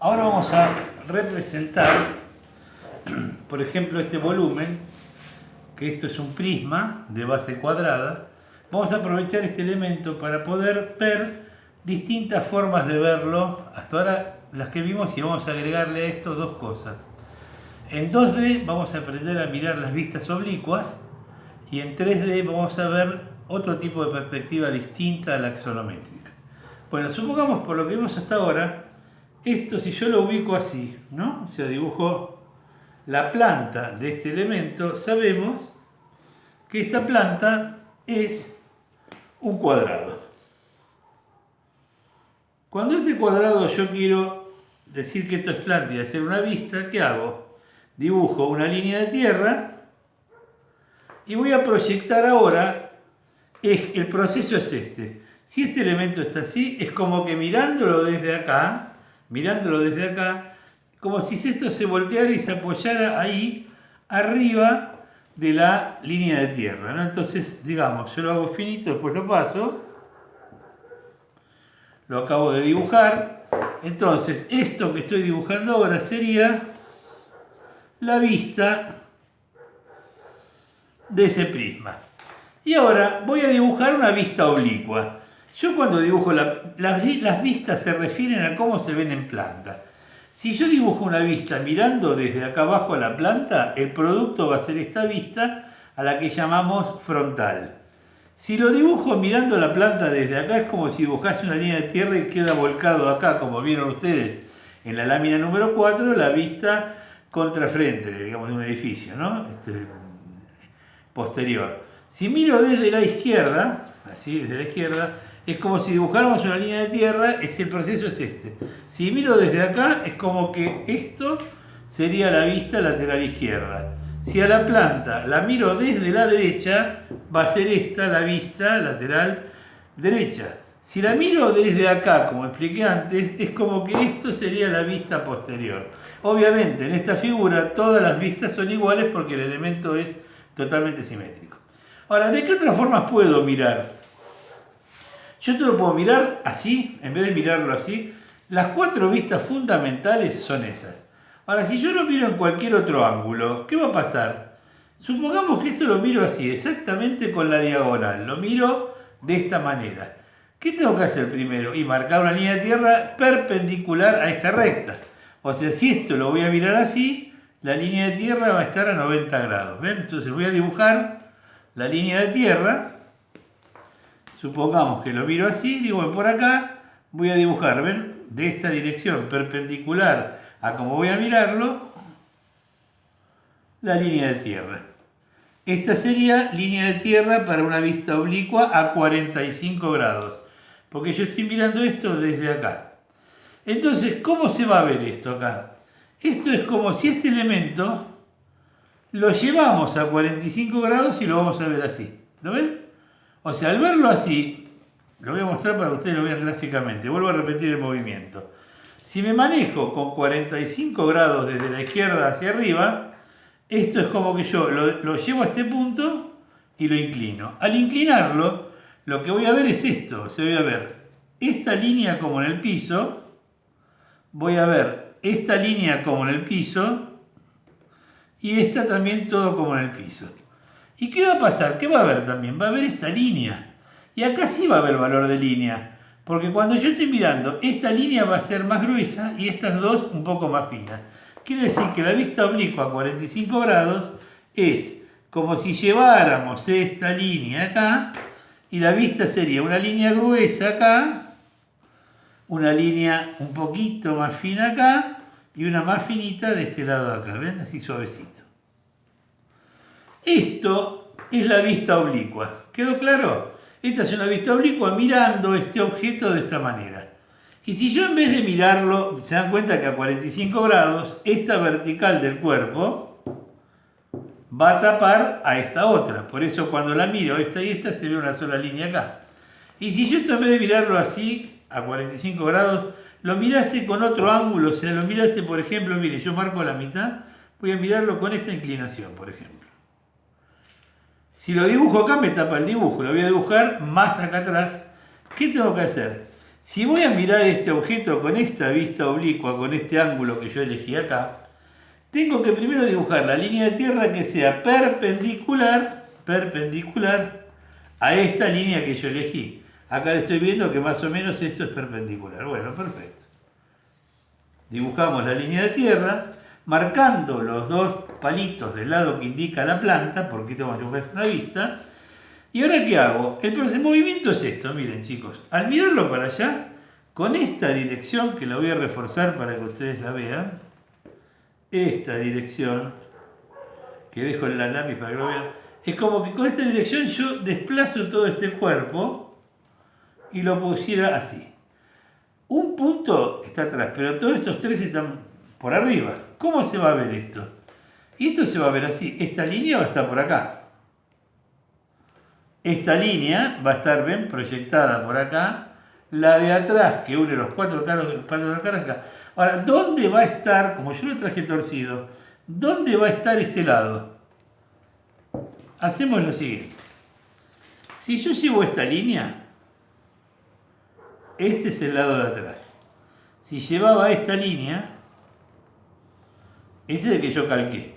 Ahora vamos a representar, por ejemplo, este volumen, que esto es un prisma de base cuadrada. Vamos a aprovechar este elemento para poder ver distintas formas de verlo. Hasta ahora las que vimos, y vamos a agregarle a esto dos cosas. En 2D vamos a aprender a mirar las vistas oblicuas y en 3D vamos a ver otro tipo de perspectiva distinta a la axonométrica. Bueno, supongamos por lo que vimos hasta ahora, esto si yo lo ubico así, ¿no? O sea, dibujo la planta de este elemento, sabemos que esta planta es un cuadrado. Cuando este cuadrado yo quiero decir que esto es planta y hacer una vista, ¿qué hago? Dibujo una línea de tierra y voy a proyectar ahora, el proceso es este. Si este elemento está así, es como que mirándolo desde acá, como si esto se volteara y se apoyara ahí, arriba de la línea de tierra, ¿no? Entonces, digamos, yo lo hago finito, después lo paso, lo acabo de dibujar. Entonces, esto que estoy dibujando ahora sería la vista de ese prisma. Y ahora voy a dibujar una vista oblicua. Yo cuando dibujo las vistas se refieren a cómo se ven en planta. Si yo dibujo una vista mirando desde acá abajo a la planta, el producto va a ser esta vista a la que llamamos frontal. Si lo dibujo mirando la planta desde acá, es como si dibujase una línea de tierra y queda volcado acá, como vieron ustedes en la lámina número 4, la vista contrafrente, digamos, de un edificio, ¿no? Posterior. Si miro desde la izquierda, así desde la izquierda, es como si dibujáramos una línea de tierra, el proceso es este. Si miro desde acá, es como que esto sería la vista lateral izquierda. Si a la planta la miro desde la derecha, va a ser esta la vista lateral derecha. Si la miro desde acá, como expliqué antes, es como que esto sería la vista posterior. Obviamente, en esta figura todas las vistas son iguales porque el elemento es totalmente simétrico. Ahora, ¿de qué otras formas puedo mirar? Yo te lo puedo mirar así, en vez de mirarlo así. Las 4 vistas fundamentales son esas. Ahora, si yo lo miro en cualquier otro ángulo, ¿qué va a pasar? Supongamos que esto lo miro así, exactamente con la diagonal. Lo miro de esta manera. ¿Qué tengo que hacer primero? Y marcar una línea de tierra perpendicular a esta recta. O sea, si esto lo voy a mirar así, la línea de tierra va a estar a 90 grados. ¿Ven? Entonces voy a dibujar la línea de tierra. Supongamos que lo miro así, digo por acá, voy a dibujar, ¿ven? De esta dirección perpendicular a como voy a mirarlo, la línea de tierra. Esta sería línea de tierra para una vista oblicua a 45 grados, porque yo estoy mirando esto desde acá. Entonces, ¿cómo se va a ver esto acá? Esto es como si este elemento lo llevamos a 45 grados y lo vamos a ver así. ¿Lo ven? O sea, al verlo así, lo voy a mostrar para que ustedes lo vean gráficamente. Vuelvo a repetir el movimiento. Si me manejo con 45 grados desde la izquierda hacia arriba, esto es como que yo lo llevo a este punto y lo inclino. Al inclinarlo, lo que voy a ver es esto. O sea, voy a ver esta línea como en el piso, voy a ver esta línea como en el piso y esta también todo como en el piso. ¿Y qué va a pasar? ¿Qué va a haber también? Va a haber esta línea. Y acá sí va a haber valor de línea. Porque cuando yo estoy mirando, esta línea va a ser más gruesa y estas dos un poco más finas. Quiere decir que la vista oblicua a 45 grados es como si lleváramos esta línea acá y la vista sería una línea gruesa acá, una línea un poquito más fina acá y una más finita de este lado de acá. ¿Ven? Así suavecito. Esto es la vista oblicua. ¿Quedó claro? Esta es una vista oblicua mirando este objeto de esta manera. Y si yo en vez de mirarlo, se dan cuenta que a 45 grados, esta vertical del cuerpo va a tapar a esta otra. Por eso cuando la miro, esta y esta, se ve una sola línea acá. Y si yo esto en vez de mirarlo así, a 45 grados, lo mirase con otro ángulo, o sea, lo mirase, por ejemplo, mire, yo marco la mitad, voy a mirarlo con esta inclinación, por ejemplo. Si lo dibujo acá me tapa el dibujo, lo voy a dibujar más acá atrás. ¿Qué tengo que hacer? Si voy a mirar este objeto con esta vista oblicua, con este ángulo que yo elegí acá, tengo que primero dibujar la línea de tierra que sea perpendicular a esta línea que yo elegí. Acá le estoy viendo que más o menos esto es perpendicular. Bueno, perfecto. Dibujamos la línea de tierra, marcando los dos palitos del lado que indica la planta, porque tengo que dibujar una vista. ¿Y ahora qué hago? El movimiento es esto, miren chicos. Al mirarlo para allá, con esta dirección, que la voy a reforzar para que ustedes la vean, esta dirección, que dejo en la lápiz para que lo vean, es como que con esta dirección yo desplazo todo este cuerpo y lo pusiera así. Un punto está atrás, pero todos estos tres están por arriba. ¿Cómo se va a ver esto? Y esto se va a ver así. Esta línea va a estar por acá. Esta línea va a estar, ven, proyectada por acá. La de atrás, que une los cuatro caras acá. Ahora, ¿dónde va a estar, como yo lo traje torcido, dónde va a estar este lado? Hacemos lo siguiente. Si yo llevo esta línea, este es el lado de atrás. Si llevaba esta línea, ese es el que yo calqué.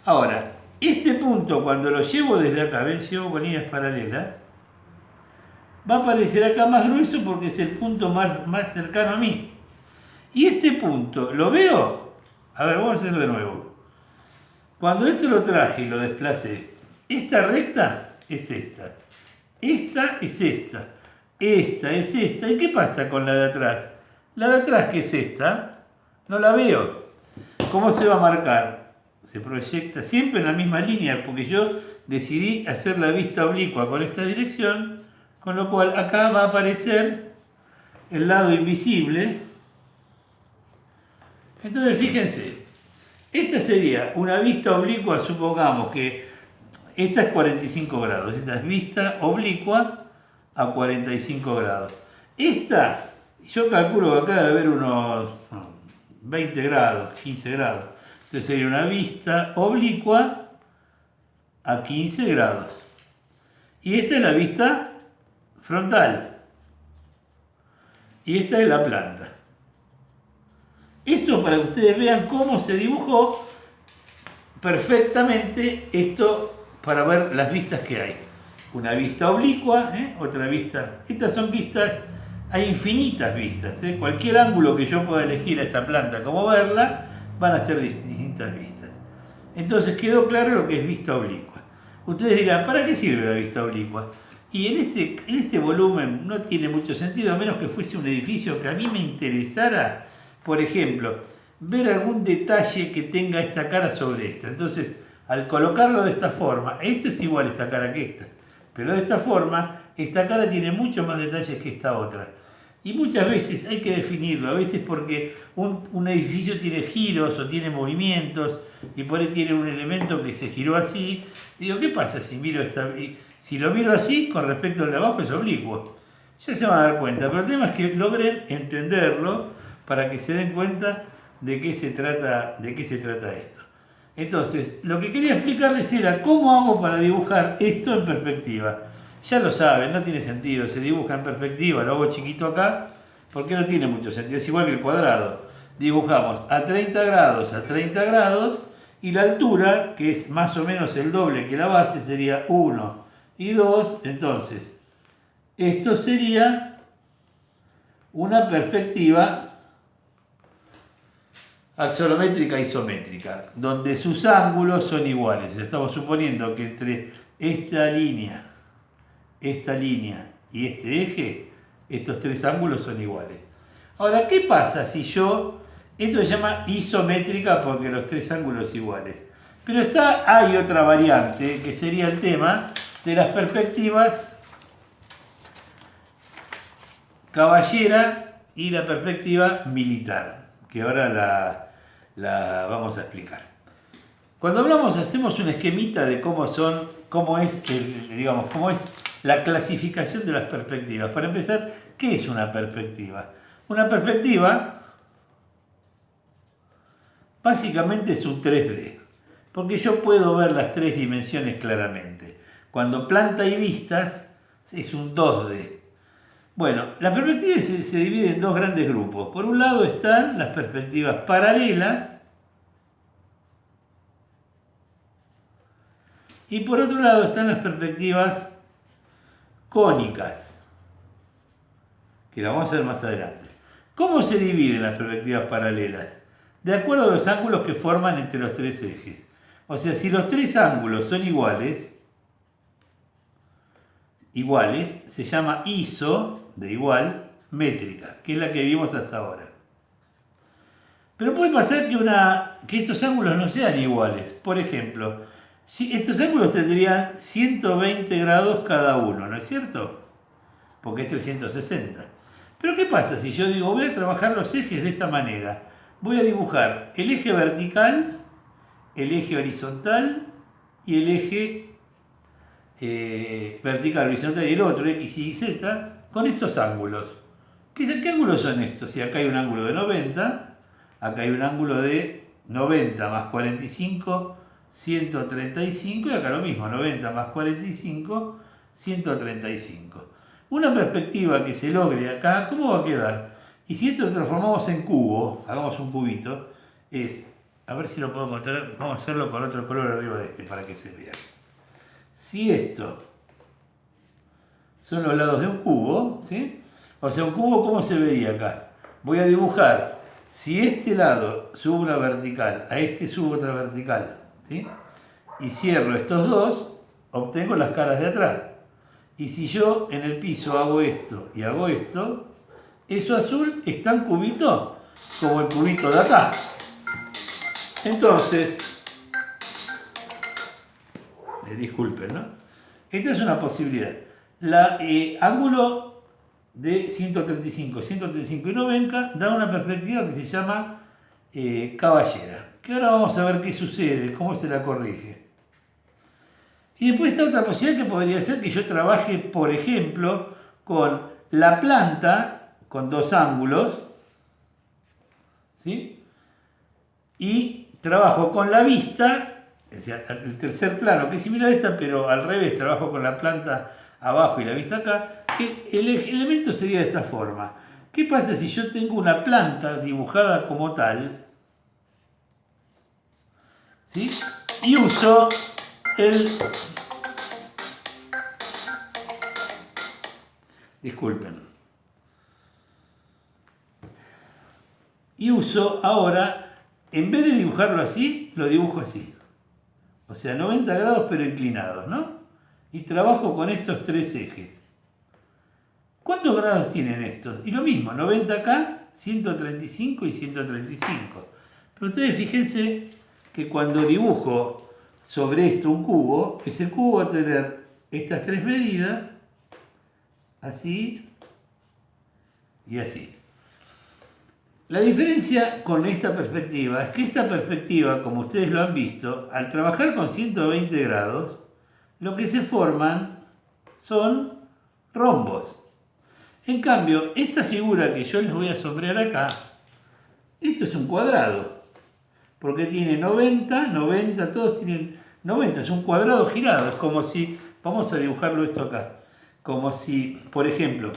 Ahora, este punto, cuando lo llevo desde acá, ¿ven? Llevo con líneas paralelas, va a aparecer acá más grueso porque es el punto más cercano a mí. Y este punto, ¿lo veo? A ver, vamos a hacerlo de nuevo. Cuando esto lo traje y lo desplacé, esta recta es esta. Esta es esta. Esta es esta. ¿Y qué pasa con la de atrás? La de atrás, que es esta, no la veo. ¿Cómo se va a marcar? Se proyecta siempre en la misma línea, porque yo decidí hacer la vista oblicua con esta dirección, con lo cual acá va a aparecer el lado invisible. Entonces fíjense, esta sería una vista oblicua, supongamos que esta es 45 grados, esta es vista oblicua a 45 grados. Esta, yo calculo que acá debe haber unos 20 grados, 15 grados. Entonces sería una vista oblicua a 15 grados. Y esta es la vista frontal. Y esta es la planta. Esto para que ustedes vean cómo se dibujó perfectamente esto para ver las vistas que hay. Una vista oblicua, otra vista. Estas son vistas, hay infinitas vistas. Cualquier ángulo que yo pueda elegir a esta planta como verla, van a ser distintas vistas. Entonces quedó claro lo que es vista oblicua. Ustedes dirán, ¿para qué sirve la vista oblicua? Y en este volumen no tiene mucho sentido, a menos que fuese un edificio que a mí me interesara, por ejemplo, ver algún detalle que tenga esta cara sobre esta. Entonces, al colocarlo de esta forma, esto es igual esta cara que esta, pero de esta forma, esta cara tiene muchos más detalles que esta otra. Y muchas veces hay que definirlo, a veces porque un edificio tiene giros o tiene movimientos y por ahí tiene un elemento que se giró así. Y digo, ¿qué pasa si miro si lo miro así con respecto al de abajo es oblicuo? Ya se van a dar cuenta, pero el tema es que logren entenderlo para que se den cuenta de qué se trata esto. Entonces, lo que quería explicarles era cómo hago para dibujar esto en perspectiva. Ya lo saben, no tiene sentido, se dibuja en perspectiva, lo hago chiquito acá, porque no tiene mucho sentido, es igual que el cuadrado. Dibujamos a 30 grados, y la altura, que es más o menos el doble que la base, sería 1 y 2, entonces, esto sería una perspectiva axonométrica isométrica, donde sus ángulos son iguales. Estamos suponiendo que entre esta línea y este eje, estos tres ángulos son iguales. Ahora, ¿qué pasa si esto se llama isométrica porque los tres ángulos iguales? Pero hay otra variante, que sería el tema de las perspectivas caballera y la perspectiva militar, que ahora la vamos a explicar. Cuando hacemos un esquemita de cómo es la clasificación de las perspectivas. Para empezar, ¿qué es una perspectiva? Una perspectiva básicamente es un 3D, porque yo puedo ver las tres dimensiones claramente. Cuando planta y vistas es un 2D. Bueno, la perspectiva se divide en dos grandes grupos. Por un lado están las perspectivas paralelas y por otro lado están las perspectivas cónicas, que las vamos a ver más adelante. ¿Cómo se dividen las perspectivas paralelas? De acuerdo a los ángulos que forman entre los tres ejes. O sea, si los tres ángulos son iguales, se llama iso, de igual, métrica, que es la que vimos hasta ahora. Pero puede pasar que estos ángulos no sean iguales. Por ejemplo, si estos ángulos tendrían 120 grados cada uno, ¿no es cierto? Porque es 360. Pero ¿qué pasa si yo digo, voy a trabajar los ejes de esta manera? Voy a dibujar el eje vertical, el eje horizontal y el eje vertical, horizontal y el otro, X, Y, Z, con estos ángulos. ¿Qué ángulos son estos? Si acá hay un ángulo de 90, acá hay un ángulo de 90 más 45, 135, y acá lo mismo, 90 más 45, 135. Una perspectiva que se logre acá, ¿cómo va a quedar? Y si esto lo transformamos en cubo, hagamos un cubito, a ver si lo puedo mostrar, vamos a hacerlo con otro color arriba de este para que se vea. Si esto son los lados de un cubo, ¿sí? O sea, un cubo, ¿cómo se vería acá? Voy a dibujar, si este lado subo una vertical, a este subo otra vertical, ¿sí? Y cierro estos dos, obtengo las caras de atrás. Y si yo en el piso hago esto y hago esto, eso azul es tan cubito como el cubito de acá. Entonces, disculpen, ¿no? Esta es una posibilidad. Ángulo de 135 y 90 da una perspectiva que se llama caballera. Que ahora vamos a ver qué sucede, cómo se la corrige. Y después está otra posibilidad que podría ser que yo trabaje, por ejemplo, con la planta, con dos ángulos, ¿sí? Y trabajo con la vista, o sea, el tercer plano, que es similar a esta, pero al revés, trabajo con la planta abajo y la vista acá. El elemento sería de esta forma. ¿Qué pasa si yo tengo una planta dibujada como tal, ¿sí? Y uso disculpen. Y uso ahora, en vez de dibujarlo así, lo dibujo así. O sea, 90 grados pero inclinados, ¿no? Y trabajo con estos tres ejes. ¿Cuántos grados tienen estos? Y lo mismo, 90 acá, 135 y 135. Pero ustedes fíjense que cuando dibujo sobre esto un cubo, ese cubo va a tener estas tres medidas, así y así. La diferencia con esta perspectiva es que esta perspectiva, como ustedes lo han visto, al trabajar con 120 grados, lo que se forman son rombos. En cambio, esta figura que yo les voy a sombrear acá, esto es un cuadrado, porque tiene 90, 90, todos tienen 90, es un cuadrado girado, es como si, vamos a dibujarlo esto acá, como si, por ejemplo,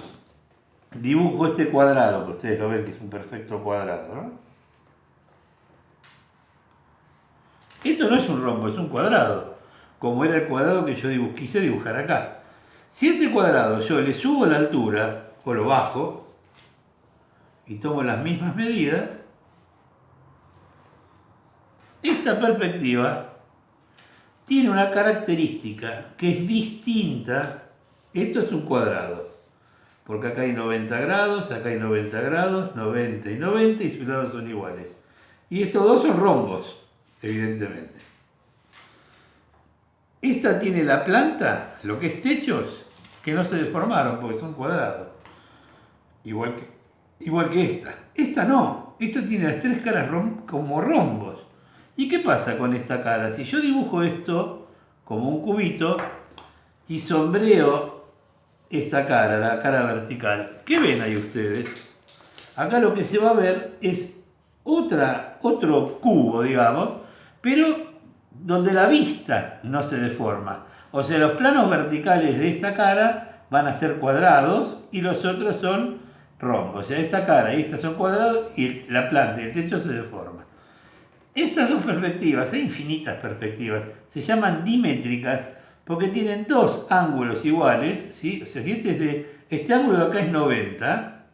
dibujo este cuadrado, que ustedes lo ven que es un perfecto cuadrado, ¿no? Esto no es un rombo, es un cuadrado, como era el cuadrado que yo quise dibujar acá. Si este cuadrado yo le subo la altura, o lo bajo, y tomo las mismas medidas, esta perspectiva tiene una característica que es distinta. Esto es un cuadrado, porque acá hay 90 grados, acá hay 90 grados, 90 y 90, y sus lados son iguales. Y estos dos son rombos, evidentemente. Esta tiene la planta, lo que es techos, que no se deformaron porque son cuadrados. Igual que esta. Esta no, esta tiene las tres caras como rombos. ¿Y qué pasa con esta cara? Si yo dibujo esto como un cubito y sombreo esta cara, la cara vertical, ¿qué ven ahí ustedes? Acá lo que se va a ver es otro cubo, digamos, pero donde la vista no se deforma. O sea, los planos verticales de esta cara van a ser cuadrados y los otros son rombos. O sea, esta cara y esta son cuadrados y la planta y el techo se deforman. Estas dos perspectivas, hay infinitas perspectivas, se llaman dimétricas porque tienen dos ángulos iguales, ¿sí? O sea, si este ángulo de acá es 90,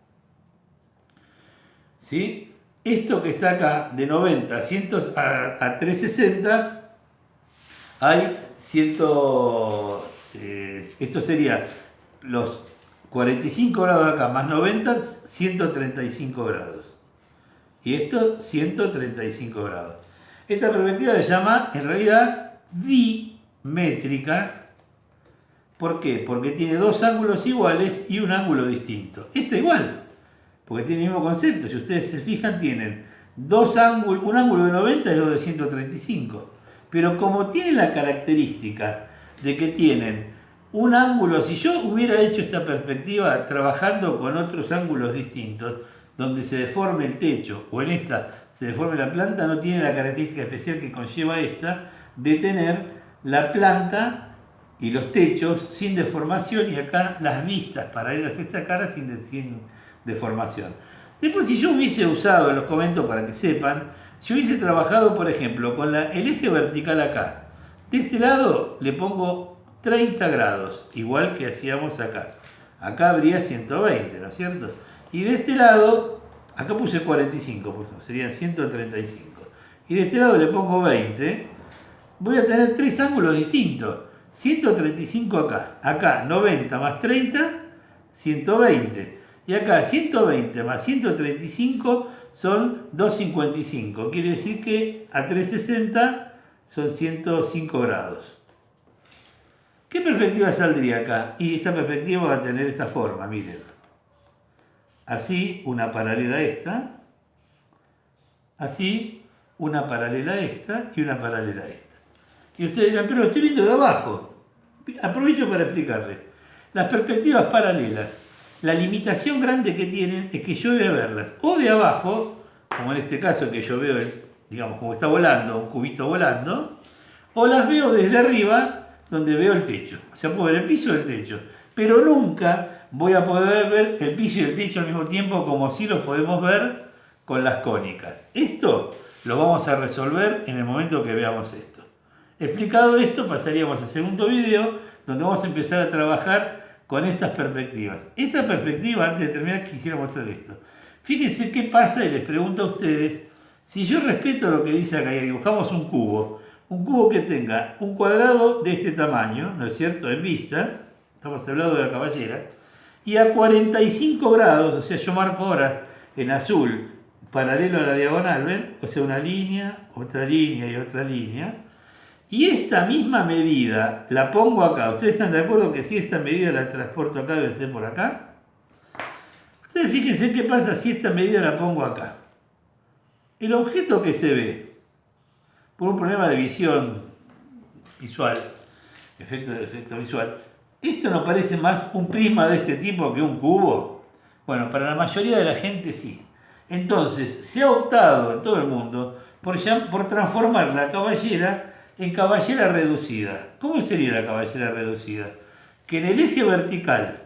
¿sí? Esto que está acá de 90 a 360, hay 100, esto sería los 45 grados de acá más 90, 135 grados. Y esto 135 grados. Esta perspectiva se llama en realidad dimétrica. ¿Por qué? Porque tiene dos ángulos iguales y un ángulo distinto. Esta igual, porque tiene el mismo concepto. Si ustedes se fijan, tienen dos ángulos, un ángulo de 90 y dos de 135. Pero como tiene la característica de que tienen un ángulo, si yo hubiera hecho esta perspectiva trabajando con otros ángulos distintos, donde se deforme el techo o en esta se deforme la planta, no tiene la característica especial que conlleva esta de tener la planta y los techos sin deformación y acá las vistas paralelas a esta cara sin deformación. Después, si yo hubiese usado, los comento para que sepan, si hubiese trabajado, por ejemplo, con el eje vertical acá, de este lado le pongo 30 grados, igual que hacíamos acá. Acá habría 120, ¿no es cierto? Y de este lado, acá puse 45, por ejemplo, serían 135. Y de este lado le pongo 20, voy a tener tres ángulos distintos. 135 acá, acá 90 más 30, 120. Y acá 120 más 135 son 255. Quiere decir que a 360 son 105 grados. ¿Qué perspectiva saldría acá? Y esta perspectiva va a tener esta forma, miren. Así, una paralela a esta. Así, una paralela a esta y una paralela a esta. Y ustedes dirán, pero lo estoy viendo de abajo. Aprovecho para explicarles. Las perspectivas paralelas, la limitación grande que tienen es que yo voy a verlas o de abajo, como en este caso que yo veo, digamos, como está volando, un cubito volando, o las veo desde arriba, donde veo el techo. O sea, puedo ver el piso y el techo. Pero nunca voy a poder ver el piso y el techo al mismo tiempo como si los podemos ver con las cónicas. Esto lo vamos a resolver en el momento que veamos esto. Explicado esto, pasaríamos al segundo video, donde vamos a empezar a trabajar con estas perspectivas. Esta perspectiva, antes de terminar, quisiera mostrar esto. Fíjense qué pasa, y les pregunto a ustedes, si yo respeto lo que dice acá y dibujamos un cubo que tenga un cuadrado de este tamaño, ¿no es cierto?, en vista, estamos hablando de la caballera, y a 45 grados, o sea, yo marco ahora en azul, paralelo a la diagonal, ¿ven? O sea, una línea, otra línea y otra línea. Y esta misma medida la pongo acá. ¿Ustedes están de acuerdo que si esta medida la transporto acá, debe ser por acá? Ustedes fíjense qué pasa si esta medida la pongo acá. El objeto que se ve, por un problema de visión visual, efecto visual, ¿esto no parece más un prisma de este tipo que un cubo? Bueno, para la mayoría de la gente sí. Entonces, se ha optado en todo el mundo por transformar la caballera en caballera reducida. ¿Cómo sería la caballera reducida? Que en el eje vertical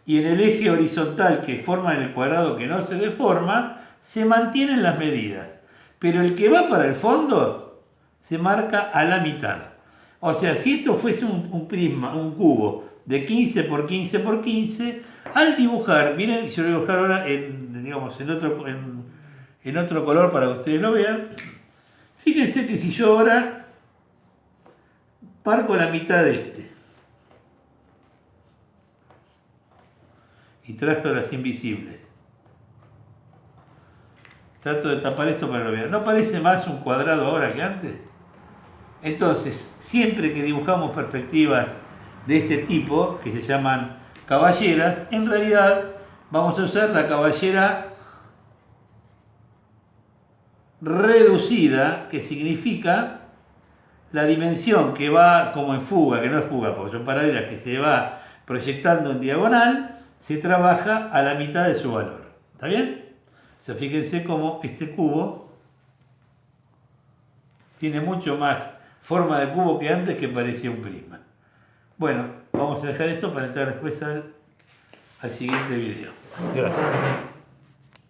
y en el eje horizontal que forman el cuadrado que no se deforma, se mantienen las medidas. Pero el que va para el fondo se marca a la mitad. O sea, si esto fuese un prisma, un cubo de 15 por 15 por 15, al dibujar, miren, yo lo voy a dibujar ahora en otro color para que ustedes lo vean. Fíjense que si yo ahora marco la mitad de este y trazo las invisibles, trato de tapar esto para que lo vean, ¿no parece más un cuadrado ahora que antes? Entonces, siempre que dibujamos perspectivas de este tipo, que se llaman caballeras, en realidad vamos a usar la caballera reducida, que significa la dimensión que va como en fuga, que no es fuga, porque son paralelas, que se va proyectando en diagonal, se trabaja a la mitad de su valor. ¿Está bien? O sea, fíjense cómo este cubo tiene mucho más forma de cubo que antes, que parecía un prisma. Bueno, Vamos a dejar esto para entrar después al siguiente video. Gracias.